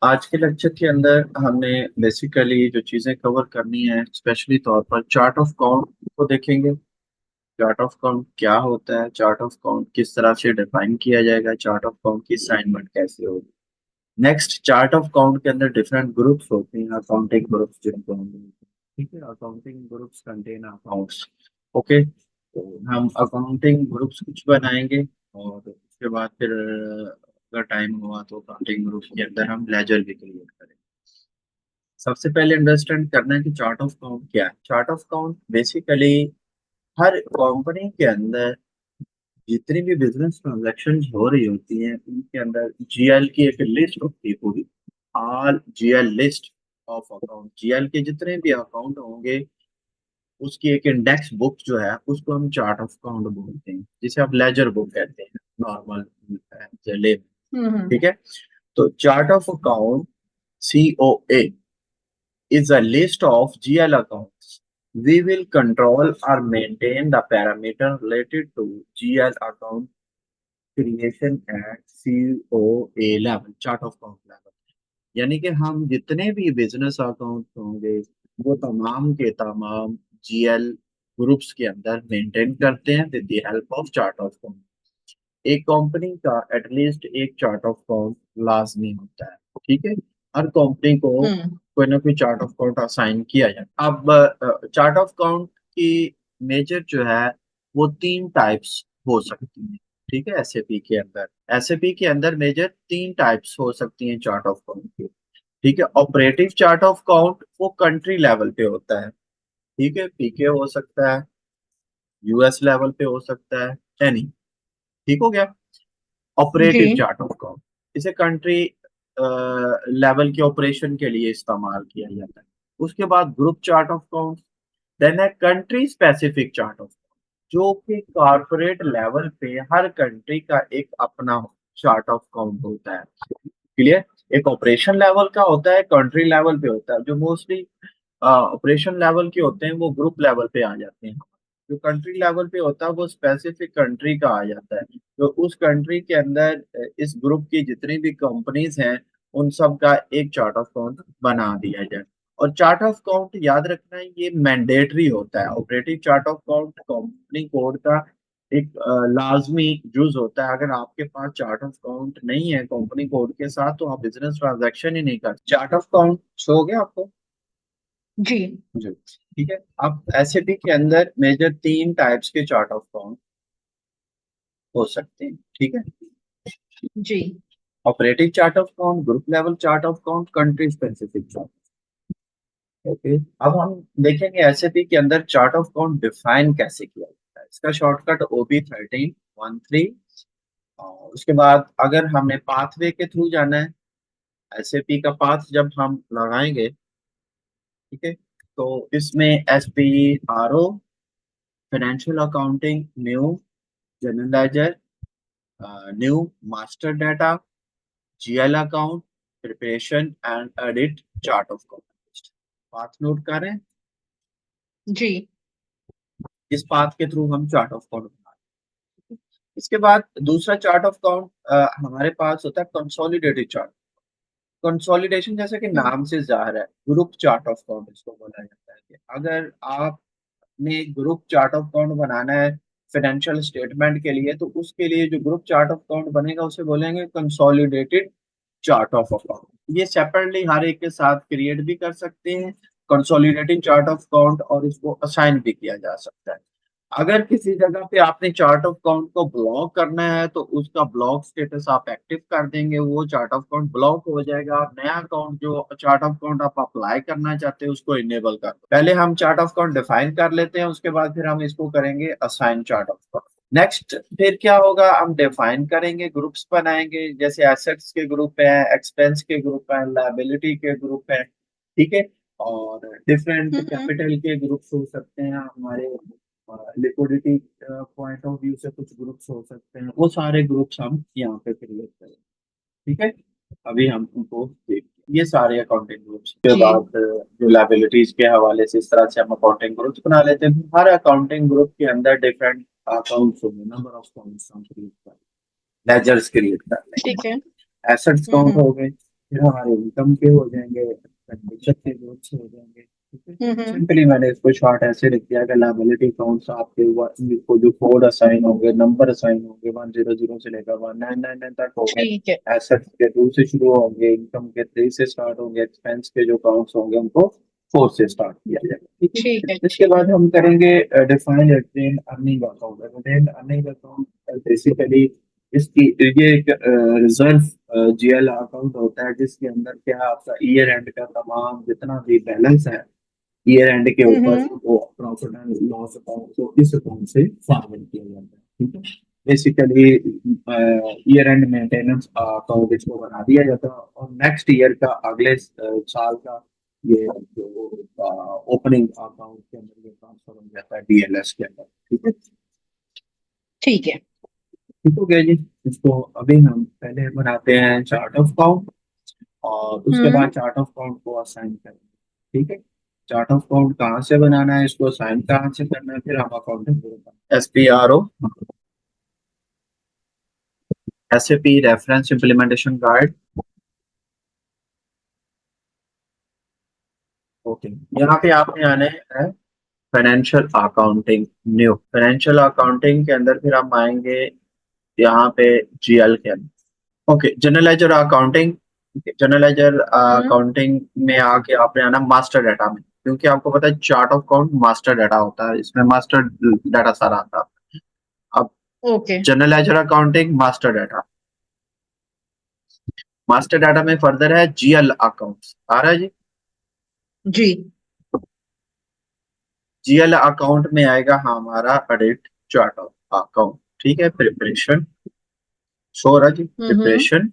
आज के लेक्चर के अंदर हमने बेसिकली जो चीजें कवर करनी है स्पेशली तौर पर चार्ट ऑफ काउंट को देखेंगे। चार्ट ऑफ काउंट क्या होता है, चार्ट ऑफ काउंट किस तरह से डिफाइन किया जाएगा, चार्ट ऑफ काउंट की असाइनमेंट कैसे होगी। नेक्स्ट, चार्ट ऑफ काउंट के अंदर डिफरेंट ग्रुप्स होते हैं, अकाउंटिंग ग्रुप्स जिनको हम बोलते हैं। ठीक है, accounting groups contain accounts. Okay, तो हम अकाउंटिंग ग्रुप्स कुछ बनाएंगे और उसके बाद फिर अगर टाइम हुआ तो अकाउंटिंग ग्रुप के अंदर हम लेजर भी क्रिएट करेंगे। सबसे पहले अंडरस्टैंड करना है कि चार्ट ऑफ काउंट क्या है। Chart of count basically her company के अंदर जितनी भी बिजनेस ट्रांजैक्शन हो रही होती हैं उनके अंदर जीएल की एक लिस्ट होती है पूरी। All GL list of account, GL के जितने भी अकाउंट होंगे उसकी एक इंडेक्स बुक जो है उसको हम चार्ट ऑफ काउंट बोलते हैं, जिसे आप लेजर बुक कहते हैं नॉर्मल चले। हम्म। ठीक है, तो chart of account COA is a list of GL accounts. We will control or maintain the parameter related to GL account creation at COA level, chart of count level. यानी कि हम जितने भी बिजनेस अकाउंट होंगे वो तमाम के तमाम GL ग्रुप्स के अंदर मेंटेन करते हैं with the help of chart of count. एक कंपनी का एटलीस्ट एक चार्ट ऑफ काउंट लाजमी होता है। ठीक है, हर कंपनी को हम्म। कोई ना कोई चार्ट ऑफ काउंट असाइन किया जाए। अब चार्ट ऑफ काउंट की मेजर जो है वो तीन टाइप्स हो सकती हैं। ठीक है, एसएपी के अंदर, एसएपी के अंदर मेजर तीन टाइप्स हो सकती हैं चार्ट ऑफ काउंट की। ठीक है, ऑपरेटिव चार्ट ऑफ काउंट वो कंट्री लेवल पे होता है। ठीक है, पीके हो सकता है, यूएस लेवल पे हो सकता है, एनी। ठीक हो गया। जी। ऑपरेटिव चार्ट ऑफ अकाउंट इसे कंट्री लेवल के ऑपरेशन के लिए इस्तेमाल किया जाता है। उसके बाद group chart of account, then है कंट्री स्पेसिफिक चार्ट ऑफ, जो कि कॉर्पोरेट लेवल पे हर कंट्री का एक अपना चार्ट ऑफ अकाउंट होता है। क्लियर, एक ऑपरेशन लेवल का होता है, कंट्री लेवल पे होता है। जो मोस्टली ऑपरेशन लेवल के होते हैं वो ग्रुप लेवल पे आ जाते हैं। जो कंट्री लेवल पे होता है वो स्पेसिफिक कंट्री का आ जाता है। तो उस कंट्री के अंदर इस ग्रुप की जितनी भी कंपनीज हैं उन सब का एक चार्ट ऑफ अकाउंट बना दिया जाए। और चार्ट ऑफ अकाउंट याद रखना है ये मैंडेटरी होता है। Operative chart of account company code का एक लाजमी जुज होता है। अगर आपके पास चार्ट ऑफ अकाउंट नहीं है कंपनी कोड के साथ तो आप बिजनेस ट्रांजैक्शन ही नहीं कर। चार्ट ऑफ अकाउंट शो हो गया आपको जी। जी। ठीक है, अब एसएपी के अंदर मेजर तीन टाइप्स के चार्ट ऑफ अकाउंट हो सकते हैं। ठीक है, जी। Operative chart of account, group level chart of account, country specific chart. Okay, अब हम देखेंगे एसएपी के अंदर चार्ट ऑफ अकाउंट डिफाइन कैसे किया जाता है। इसका शॉर्टकट OB1313। और उसके बाद अगर हमने पाथवे के थ्रू जाना है, एसएपी का पाथ जब हम लगाएंगे, ठीक है, तो इसमें SPRO, financial accounting, new general ledger, new master data, GL account, preparation and edit chart of account. Path note करें, जी। इस पाथ के थ्रू हम चार्ट ऑफ अकाउंट बना रहे हैं। इसके बाद दूसरा चार्ट ऑफ अकाउंट हमारे पास होता है कंसोलिडेटेड चार्ट। कंसोलिडेशन जैसे कि हम्म। नाम से जाहिर है, ग्रुप चार्ट ऑफ अकाउंट इसको बोला जाता है। कि अगर आपने ग्रुप चार्ट ऑफ अकाउंट बनाना है फाइनेंशियल स्टेटमेंट के लिए तो उसके लिए जो ग्रुप चार्ट ऑफ अकाउंट बनेगा उसे बोलेंगे कंसोलिडेटेड चार्ट ऑफ अकाउंट। ये सेपरेटली हर एक के साथ क्रिएट भी कर सकते हैं कंसोलिडेटेड चार्ट ऑफ अकाउंट, और इसको असाइन भी किया जा सकता है। अगर किसी जगह पे आपने चार्ट ऑफ अकाउंट को ब्लॉक करना है तो उसका ब्लॉक स्टेटस आप एक्टिव कर देंगे, वो चार्ट ऑफ अकाउंट ब्लॉक हो जाएगा। आप नया अकाउंट जो चार्ट ऑफ अकाउंट आप अप्लाई करना चाहते हैं उसको इनेबल कर दो। पहले हम चार्ट ऑफ अकाउंट डिफाइन कर लेते हैं, उसके बाद फिर हम इसको करेंगे assign chart of account. Next फिर क्या होगा, हम डिफाइन करेंगे, ग्रुप्स बनाएंगे, जैसे एसेट्स के ग्रुप है, एक्सपेंस के ग्रुप है, लायबिलिटी के ग्रुप है। ठीक है, और डिफरेंट हम्म। कैपिटल के ग्रुप्स हो सकते हैं हमारे, लिक्विडिटी पॉइंट ऑफ व्यू से कुछ ग्रुप्स हो सकते हैं। वो सारे ग्रुप्स हम यहाँ पे क्रिएट करेंगे। ठीक है, अभी हम उनको देखते हैं। ये सारे अकाउंटिंग ग्रुप्स के जी। बाद जो लाइबिलिटीज के हवाले से इस तरह से हम अकाउंटिंग ग्रुप्स बना लेते हैं। हर अकाउंटिंग ग्रुप के अंदर डिफरेंट अकाउंट्स होंगे, नंबर ऑफ अकाउंट्स हम क्रिएट कर लेजर्स क्रिएट कर लेंगे। ठीक है। एसेट्स काउंट हो गए, फिर हमारे इनकम के हो जाएंगे, एक्सपेंडिचर के ग्रुप्स हो जाएंगे, ठीक है। हम्म। सिंपली मैंने इसको शॉर्ट ऐसे लिख दिया कि लायबिलिटी अकाउंट्स आपके को जो कोड असाइन होंगे, नंबर असाइन होंगे 100 से लेकर 1999 तक होंगे। ठीक है। एसेट्स के 2 से शुरू होंगे, इनकम के 3 से स्टार्ट होंगे, एक्सपेंस के जो अकाउंट्स होंगे उनको 4 से स्टार्ट किया जाएगा, ठीक है। ठीक है। इसके बाद हम करेंगे define retain earning account. Retain earning account basically इसकी ये एक रिजर्व जीएल अकाउंट होता है, जिसके अंदर क्या आपका ईयर एंड का तमाम जितना भी बैलेंस है ईयर एंड के ऊपर हम्म। वो प्रॉफिट एंड लॉस अकाउंट को इस अकाउंट से फॉरवर्ड किया जाता है, ठीक है। Basically year and maintenance account इसको बना दिया जाता है, और नेक्स्ट ईयर का अगले साल का ये जो ओपनिंग अकाउंट के अंदर ये ट्रांसफर हो जाता है डीएलएस के अंदर, ठीक है। ठीक है। ठीक हो गया जी। इसको अभी हम पहले बनाते हैं चार्ट ऑफ अकाउंट, और उसके बाद हम्म। चार्ट ऑफ अकाउंट को असाइन करेंगे, ठीक है। चार्ट ऑफ अकाउंट कहाँ से बनाना है, इसको असाइन कहाँ से करना है, फिर हम accounting SPRO SAP reference implementation guide. Okay, यहाँ पे आपने आने हैं financial accounting, new financial accounting के अंदर फिर हम आएंगे यहाँ पे जीएल के अंदर। Okay, general ledger accounting. General ledger hmm. Accounting में आके आपने आना मास्टर डाटा में, क्योंकि आपको पता है chart of account master data होता है, इसमें मास्टर डाटा सारा आता है। अब okay. General ledger accounting master data, master data में फर्दर है जीएल अकाउंट्स, आ रहा है जी। जी। जीएल अकाउंट में आएगा हमारा ऑडिट चार्ट ऑफ अकाउंट, ठीक है। प्रिपरेशन शो रहा जी, हम्म। प्रिपरेशन।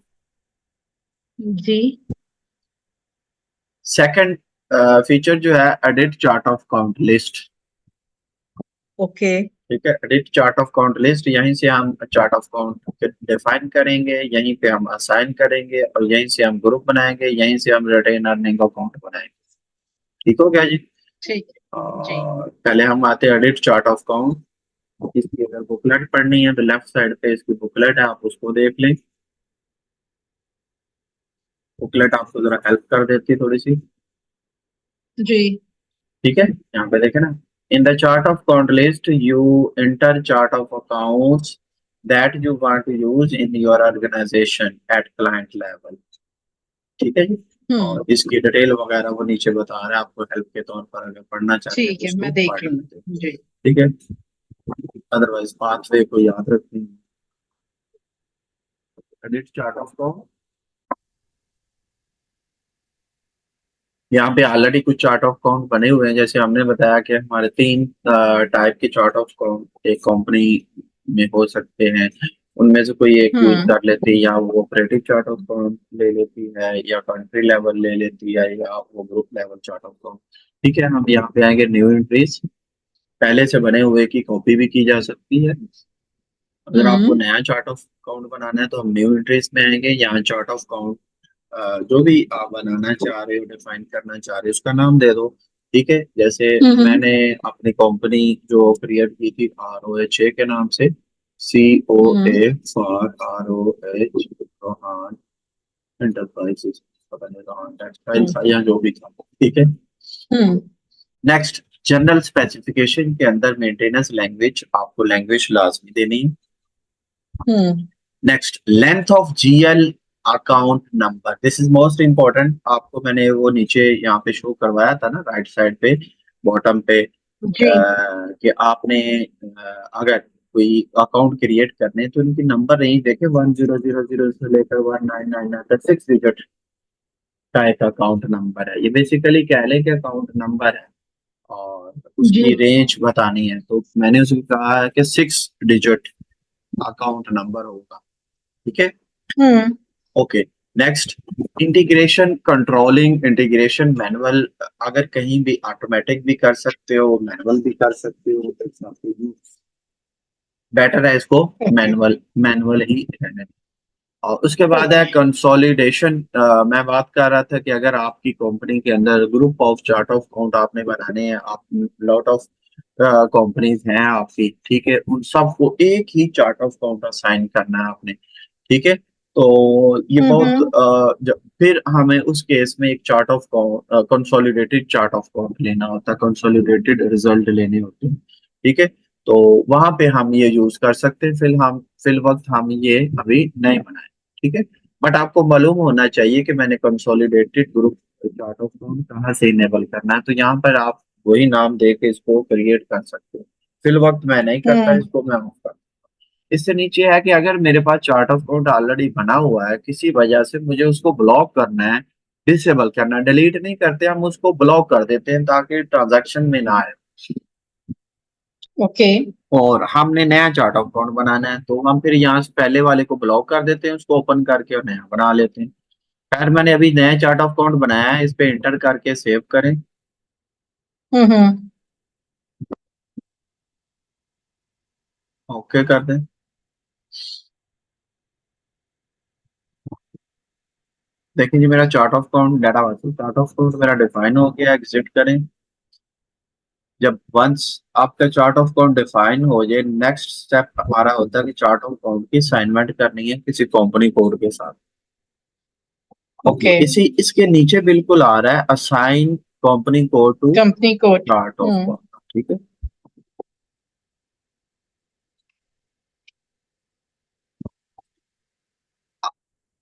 जी। सेकंड फीचर जो है edit chart of account list, okay. ठीक है। Edit chart of account list, यहीं से हम चार्ट ऑफ अकाउंट डिफाइन करेंगे, यहीं पे हम असाइन करेंगे, और यहीं से हम ग्रुप बनाएंगे, यहीं से हम रिटेन अर्निंग अकाउंट बनाएंगे, ठीक हो गया जी। ठीक है। जी। और पहले हम आते हैं एडिट चार्ट ऑफ अकाउंट। इसकी अगर बुकलेट पढ़नी है तो लेफ्ट साइड पे इसकी बुकलेट है, आप उसको देख लें। बुकलेट आपको जरा हेल्प कर देती है थोड़ी सी, जी। ठीक है। यहाँ पे देखे ना, in the chart of account list you enter chart of accounts that you want to use in your organization at client level, ठीक है जी। हम्म। और इसकी डिटेल वगैरह वो नीचे बता रहे हैं, आपको हेल्प के तौर पर अगर पढ़ना चाहते हैं ठीक तो है, इसको मैं देख पढ़ लेते हैं, लूंगी। जी। ठीक है। अदरवाइज पाथवे को याद रखनी है। एडिट चार्ट ऑफ अकाउंट, यहाँ पे ऑलरेडी कुछ चार्ट ऑफ अकाउंट बने हुए हैं, जैसे हमने बताया कि हमारे 3 टाइप के चार्ट ऑफ अकाउंट एक कंपनी में हो सकते हैं। उनमें से कोई एक यूज हम्म। कर लेती है, या वो ऑपरेटिव चार्ट ऑफ अकाउंट ले लेती है, या कंट्री लेवल ले लेती है, या वो group level chart of account, ठीक है। हम यहाँ पे आएंगे न्यू एंट्रीज, पहले से बने हुए की कॉपी भी की जा सकती है। अगर आपको हम्म। नया चार्ट ऑफ अकाउंट बनाना है तो हम न्यू एंट्रीज में आएंगे, यहाँ चार्ट ऑफ अकाउंट जो भी आप बनाना चाह रहे हो, डिफाइन करना चाह रहे हो, उसका नाम दे दो, ठीक है। जैसे हम्म। मैंने अपनी कंपनी जो क्रिएट की थी ROHA के नाम से, हम्म। COA for ROH Rohan enterprises, पता नहीं रोहान टेक्सटाइल्स हम्म। या जो भी था, ठीक है। हम्म। नेक्स्ट, जनरल स्पेसिफिकेशन के अंदर मेंटेनेंस लैंग्वेज, आपको लैंग्वेज लाजमी देनी है। Hmm. Next, length of GL account number, this is most important. आपको मैंने वो नीचे यहाँ पे शो करवाया था ना, राइट साइड पे बॉटम पे, जी। कि आपने अगर कोई अकाउंट क्रिएट करने तो उनकी नंबर नहीं देखे 1000 से लेकर 1999 तक, 6 डिजिट का एक अकाउंट नंबर है। ये बेसिकली कह लें कि अकाउंट नंबर है, और जी। उसकी रेंज बतानी है, तो मैंने उसको कहा है कि 6 डिजिट अकाउंट नंबर होगा, ठीक है। Hmm. Okay, next, integration controlling integration manual, अगर कहीं भी ऑटोमेटिक भी कर सकते हो, मैनुअल भी कर सकते हो, तो बेटर है इसको ओके। मैनुअल मैनुअल ही रहने दें। और उसके बाद है ओके। कंसोलिडेशन। मैं बात कर रहा था कि अगर आपकी कंपनी के अंदर group of chart of account आपने बनाने हैं, आप लॉट ऑफ कंपनीज हैं आपकी, ठीक है, उन सबको एक ही चार्ट ऑफ अकाउंट असाइन करना है आपने, ठीक है। तो ये बहुत हम्म फिर हमें उस केस में एक chart of consolidated chart of account लेना होता है, कंसोलिडेटेड रिजल्ट लेने होते हैं। ठीक है, तो वहां पे हम ये यूज कर सकते हैं। फिल वक्त हम ये अभी नहीं बनाए। ठीक है, बट आपको मालूम होना चाहिए कि मैंने consolidated group chart of account कहाँ से इनेबल करना है। तो यहाँ पर आप वही नाम दे के इसको क्रिएट कर सकते हो। फिल वक्त मैं नहीं करता, हम्म इसको मैं ऑफ करता हूं। इससे नीचे है कि अगर मेरे पास चार्ट ऑफ अकाउंट ऑलरेडी बना हुआ है, किसी वजह से मुझे उसको ब्लॉक करना है, डिसेबल करना है, डिलीट नहीं करते, हम उसको ब्लॉक कर देते हैं ताकि ट्रांजैक्शन में ना आए। ओके और हमने नया चार्ट ऑफ अकाउंट बनाना है, तो हम फिर यहाँ से पहले वाले को ब्लॉक कर देते हैं, उसको ओपन करके और नया बना लेते हैं। खैर, मैंने अभी नया चार्ट ऑफ अकाउंट बनाया है, इस पे इंटर करके सेव करें। हम्म ओके कर दें। देखिए जी, मेरा चार्ट ऑफ अकाउंट डाटा वाला चार्ट ऑफ अकाउंट मेरा डिफाइन हो गया। एग्जिट करें। जब वंस आपका चार्ट ऑफ अकाउंट डिफाइन हो जाए, नेक्स्ट स्टेप हमारा होता है कि चार्ट ऑफ अकाउंट की असाइनमेंट करनी है किसी कंपनी कोड के साथ। ओके, ओके इसी इसके नीचे बिल्कुल आ रहा है assign company code to company code chart of account. ठीक है,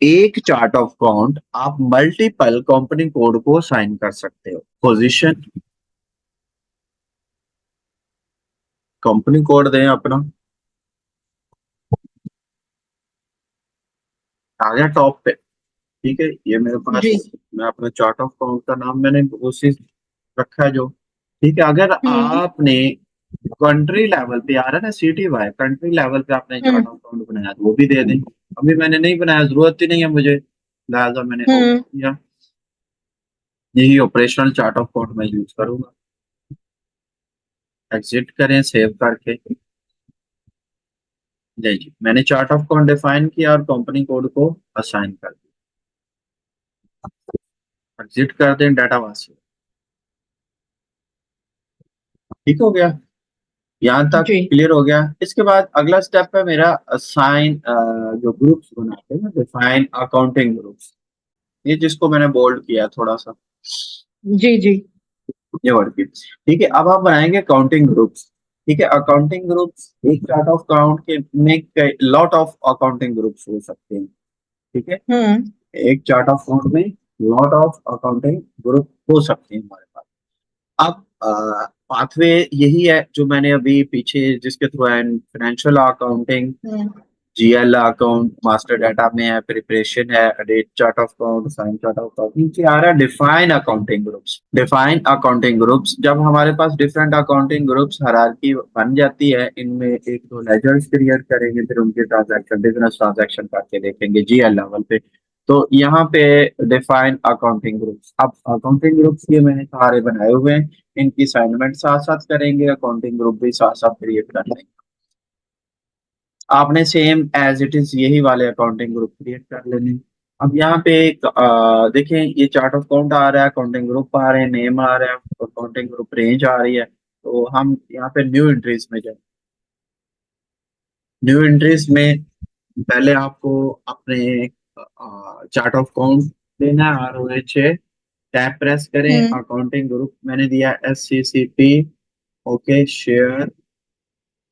एक चार्ट ऑफ अकाउंट आप मल्टीपल कंपनी कोड को असाइन कर सकते हो। पोजीशन कंपनी कोड दें अपना, आ गया टॉप पे। ठीक है, ये मेरे पास, जी मैं अपने चार्ट ऑफ अकाउंट का नाम मैंने उसी रखा है जो। ठीक है, अगर हम्म आपने कंट्री लेवल पे आ रहा है ना, सिटी वाई कंट्री लेवल पे आपने चार्ट हम्म ऑफ अकाउंट बनाया तो वो भी दे दें। अभी मैंने नहीं बनाया, जरूरत ही नहीं है मुझे, लिहाजा मैंने ऑफ हम्म किया। यही ऑपरेशनल चार्ट ऑफ अकाउंट मैं यूज करूंगा। एग्जिट करें सेव करके। जी जी, मैंने चार्ट ऑफ अकाउंट डिफाइन किया और कंपनी कोड को असाइन कर दिया। एग्जिट कर दें, डाटा वासी। ठीक हो गया, यहाँ तक जी क्लियर हो गया। इसके बाद अगला स्टेप है मेरा असाइन, जो ग्रुप्स बनाते हैं ना, डिफाइन अकाउंटिंग ग्रुप्स। ये जिसको मैंने बोल्ड किया थोड़ा सा, जी जी ये वर्ड की। ठीक है, अब हम बनाएंगे अकाउंटिंग ग्रुप्स। ठीक है, अकाउंटिंग ग्रुप्स एक चार्ट ऑफ अकाउंट के में लॉट ऑफ अकाउंटिंग ग्रुप्स हो सकते हैं। ठीक है, हम्म एक चार्ट ऑफ अकाउंट में लॉट ऑफ अकाउंटिंग ग्रुप हो सकते हैं हमारे पास। अब पाथवे यही है जो मैंने अभी पीछे जिसके थ्रू है, financial accounting, hmm GL account, master data में है, प्रिपरेशन है, date chart of account, sign chart of account. नीचे आ रहा है define accounting groups. Define accounting groups, जब हमारे पास डिफरेंट अकाउंटिंग ग्रुप्स हायरार्की बन जाती है, इनमें एक दो लेजर्स क्रिएट करेंगे, फिर उनके ट्रांजैक्शन बिजनेस ट्रांजैक्शन करके देखेंगे जीएल लेवल पे। तो यहाँ पे डिफाइन अकाउंटिंग ग्रुप्स, अब अकाउंटिंग ग्रुप्स ये मैंने सारे बनाए हुए हैं, इनकी असाइनमेंट साथ साथ करेंगे, अकाउंटिंग ग्रुप भी साथ साथ क्रिएट कर लेंगे। आपने सेम एज इट इज यही वाले अकाउंटिंग ग्रुप क्रिएट कर लेने। अब यहाँ पे एक देखें, ये चार्ट ऑफ अकाउंट आ रहा है, अकाउंटिंग ग्रुप आ रहे हैं, नेम आ रहा है, अकाउंटिंग ग्रुप रेंज आ रही है। तो हम यहाँ पे न्यू एंट्रीज में जाए। न्यू एंट्रीज में पहले आपको अपने चार्ट ऑफ अकाउंट देना है, ROH टैब प्रेस करें, हम्म अकाउंटिंग ग्रुप मैंने दिया SCCP। ओके, शेयर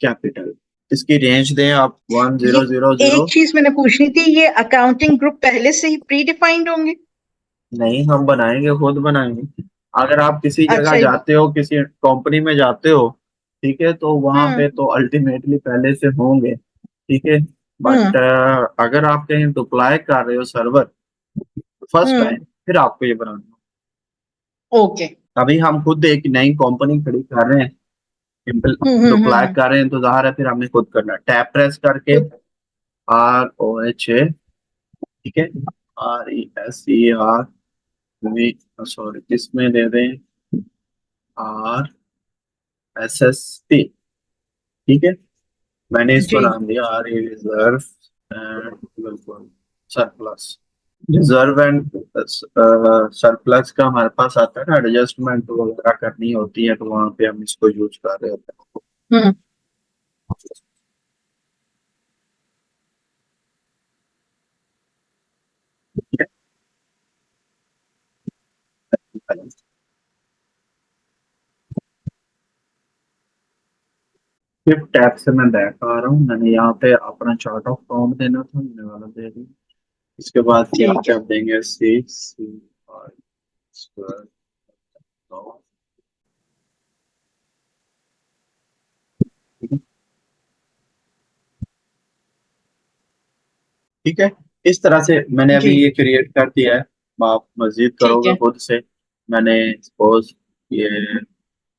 कैपिटल, इसकी रेंज दें आप वन ये जीरो जीरो एक जीरो चीज मैंने पूछनी थी, ये अकाउंटिंग ग्रुप पहले से ही प्री डिफाइंड होंगे? नहीं, हम बनाएंगे, खुद बनाएंगे। अगर आप किसी जगह अच्छा जाते हो, किसी कंपनी में जाते हो, ठीक है, तो वहां हम्म पे तो अल्टीमेटली पहले से होंगे। ठीक है, बट हम्म अगर आप कहीं डिप्लॉय कर रहे हो सर्वर फर्स्ट हम्म टाइम, फिर आपको ये बनाना। ओके अभी हम खुद एक नई कंपनी खड़ी कर रहे हैं, डिप्लॉय हम्म कर रहे हैं, तो जाहिर है फिर हमें खुद करना है। टैब प्रेस करके खुद ROH, ठीक है, RESER, सॉरी इसमें दे दें RSST। ठीक है, मैंने इसको जी नाम दिया RE reserve and surplus. Reserve and surplus का हमारे पास आता है ना, एडजस्टमेंट वगैरह करनी होती है, तो वहां पे हम इसको यूज कर रहे होते हैं। हम्म फिफ्थ टैब से मैं बैक आ रहा हूँ। मैंने यहाँ पे अपना चार्ट ऑफ काउंट देना था, मैंने वाला दे दिया। इसके बाद यहाँ ठीक पे है। आप देंगे 6 12 ठीक है। ठीक है, इस तरह से मैंने अभी जी। ये क्रिएट कर दिया है। आप मजीद ठीक करोगे है। खुद से। मैंने सपोज ये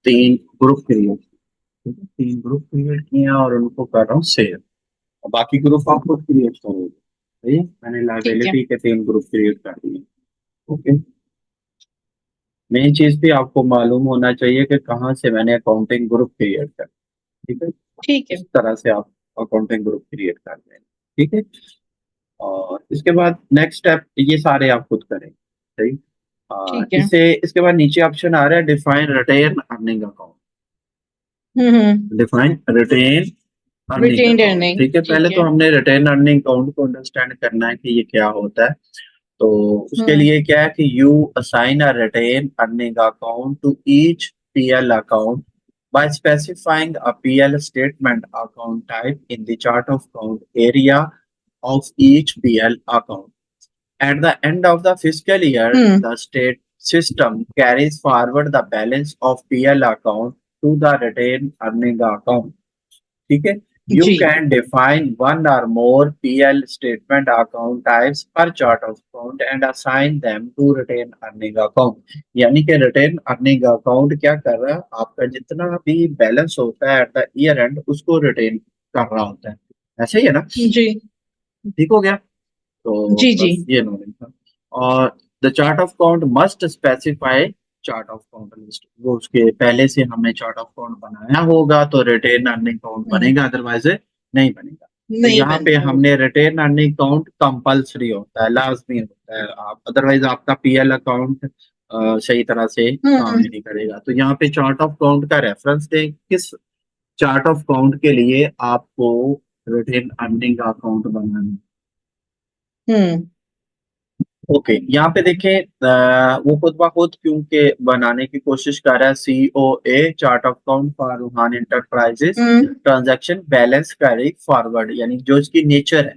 3 ग्रुप क्रिएट, ठीक है, 3 ग्रुप क्रिएट किए हैं और उनको कर रहा हूँ सेव। बाकी ग्रुप आप खुद क्रिएट करोगे। सही है, मैंने ठीक है। लाइबिलिटी के 3 ग्रुप क्रिएट कर दिए। ओके, मेन चीज भी आपको मालूम होना चाहिए कि कहाँ से मैंने अकाउंटिंग ग्रुप क्रिएट कर। ठीक है, ठीक है। इस तरह से आप अकाउंटिंग ग्रुप क्रिएट कर दें। ठीक है, और इसके बाद नेक्स्ट स्टेप ये सारे आप खुद करें। सही। ठीक है। इससे इसके बाद नीचे ऑप्शन आ रहा है define retain earning account. Hmm. Define retain earning retained account, earning, ठीक है। पहले ठीक तो है। हमने रिटेन अर्निंग अकाउंट को अंडरस्टैंड करना है कि ये क्या होता है। तो उसके हम्म। लिए क्या है कि you assign a retain earning account to each PL account by specifying a PL statement account type in the chart of account area of each PL account. At the end of the fiscal year, hmm. the state system carries forward the balance of PL account to the retained earning account. ठीक है, you जी। Can define one or more PL statement account types per chart of account and assign them to retain earning account. यानी कि retain earning account क्या कर रहा है, आपका जितना भी बैलेंस होता है एट द ईयर एंड उसको रिटेन कर रहा होता है। ऐसे ही है ना, जी। ठीक हो गया। तो जी। जी। बस ये नॉलेज था। और the chart of account must specify chart of account list, वो उसके पहले से हमने चार्ट ऑफ अकाउंट बनाया होगा तो रिटेन अर्निंग अकाउंट हम्म। बनेगा, अदरवाइज नहीं बनेगा। तो नहीं यहाँ पे बनता वो। हमने रिटेन अर्निंग अकाउंट कंपल्सरी होता है, लाजमी होता है। आप अदरवाइज आपका पीएल अकाउंट सही तरह से काम हम्म। ही नहीं करेगा। तो यहाँ पे चार्ट ऑफ अकाउंट का रेफरेंस दें, किस चार्ट ऑफ अकाउंट के लिए आपको रिटेन अर्निंग अकाउंट बनाना है। हम्म। ओके, यहाँ पे देखें वो खुद ब खुद क्योंकि बनाने की कोशिश कर रहा है। COA chart of account for Ruhan enterprises hmm. Transaction balance carry forward, यानी जो इसकी नेचर है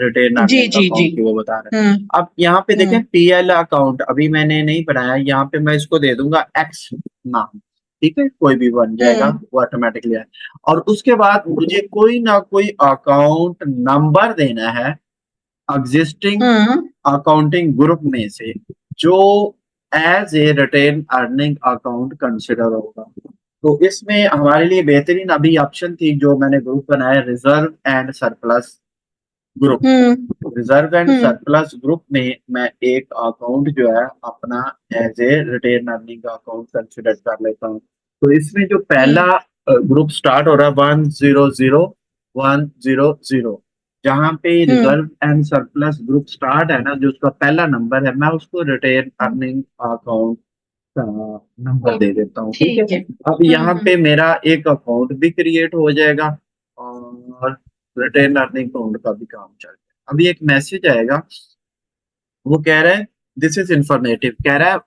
रिटेन जी। अर्निंग जी। जी। अकाउंट की, वो बता रहा हम्म। है। अब यहाँ पे देखें हम्म। पीएल अकाउंट अभी मैंने नहीं बनाया, यहाँ पे मैं इसको दे दूंगा एक्स नाम। ठीक है, कोई भी बन जाएगा, हम्म। वो ऑटोमेटिकली है। और उसके बाद मुझे कोई ना कोई अकाउंट नंबर देना है एग्जिस्टिंग हम्म। अकाउंटिंग ग्रुप में से, जो as a retain earning account consider होगा। तो इसमें हमारे लिए बेहतरीन अभी ऑप्शन थी जो मैंने ग्रुप बनाया, reserve and surplus group. Hmm. Reserve and hmm. Surplus group में मैं एक अकाउंट जो है अपना as a retain earning account consider कर लेता हूँ। तो इसमें जो पहला हम्म। ग्रुप स्टार्ट हो रहा है 100 100, जहाँ पे hmm. Reserve and surplus group start है ना, जो उसका पहला नंबर है, मैं उसको रिटेन अर्निंग अकाउंट का नंबर ओ, दे देता हूँ। ठीक है, ठीक है। अब यहाँ पे मेरा एक अकाउंट भी क्रिएट हो जाएगा और रिटेन अर्निंग अकाउंट का भी काम चल जाएगा। अभी एक मैसेज आएगा, वो कह रहा है दिस इज इंफॉर्मेटिव, कह रहा है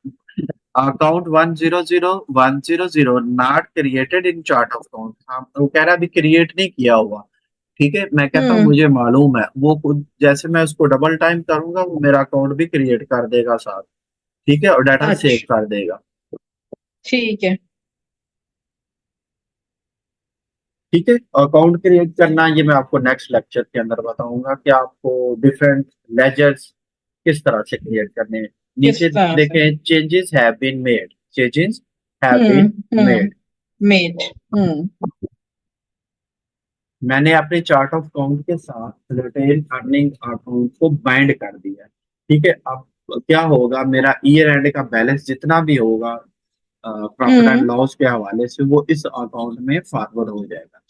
account 100 100 not created in chart of account. हाँ, वो कह रहा है अभी क्रिएट नहीं किया हुआ। ठीक है, मैं कहता हूँ हम्म। मुझे मालूम है, वो खुद जैसे मैं उसको डबल टाइम करूंगा वो मेरा अकाउंट भी क्रिएट कर देगा साथ। ठीक है, और डाटा सेव अच्छा। कर देगा। ठीक है। ठीक है, अकाउंट क्रिएट करना ये मैं आपको नेक्स्ट लेक्चर के अंदर बताऊंगा कि आपको डिफरेंट लेजर्स किस तरह से क्रिएट करने हैं। किस नीचे तरह से? देखें changes have been made, changes have hmm. Been hmm. Made. Made. Hmm. मैंने अपने चार्ट ऑफ अकाउंट के साथ रिटेन अर्निंग अकाउंट को बाइंड कर दिया है। ठीक है, अब क्या होगा, मेरा ईयर एंड का बैलेंस जितना भी होगा प्रॉफिट एंड हम्म। लॉस के हवाले से, वो इस अकाउंट में फॉरवर्ड हो जाएगा।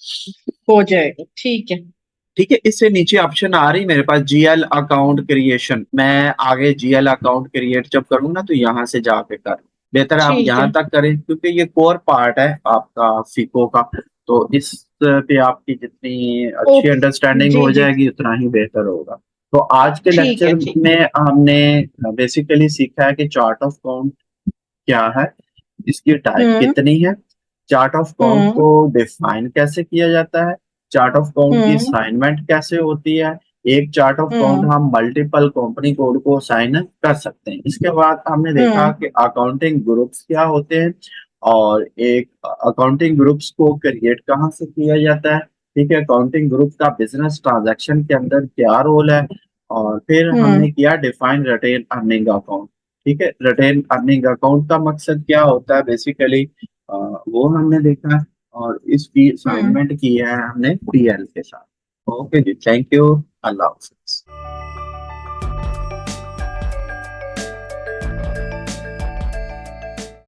हो जाएगा, ठीक है। ठीक है, इससे नीचे ऑप्शन आ रही मेरे पास जीएल अकाउंट क्रिएशन। मैं आगे जीएल अकाउंट क्रिएट जब करूँ ना तो यहाँ से जाके कर, बेहतर है आप ठीक यहाँ है। तक करें क्योंकि ये कोर पार्ट है आपका फिको का। तो इस पे आपकी जितनी अच्छी ओके। अंडरस्टैंडिंग जी। हो जी। जाएगी उतना ही बेहतर होगा। तो आज के ठीक है। लेक्चर ठीक। में हमने बेसिकली सीखा है कि चार्ट ऑफ अकाउंट क्या है, इसकी टाइप हम्म। कितनी है, चार्ट ऑफ अकाउंट को डिफाइन कैसे किया जाता है, चार्ट ऑफ अकाउंट की असाइनमेंट कैसे होती है, एक चार्ट ऑफ अकाउंट हम मल्टीपल कंपनी कोड को असाइन कर सकते हैं। इसके बाद हमने देखा कि अकाउंटिंग ग्रुप्स क्या होते हैं और एक अकाउंटिंग ग्रुप्स को क्रिएट कहाँ से किया जाता है, ठीक है, अकाउंटिंग ग्रुप का बिजनेस ट्रांजैक्शन के अंदर क्या रोल है, और फिर हमने किया डिफाइन रिटेन अर्निंग अकाउंट। ठीक है, रिटेन अर्निंग अकाउंट का मकसद क्या होता है बेसिकली, वो हमने देखा है, और इसकी असाइनमेंट की है हमने पीएल के साथ। ओके जी, थैंक यू, अल्लाह हाफिज।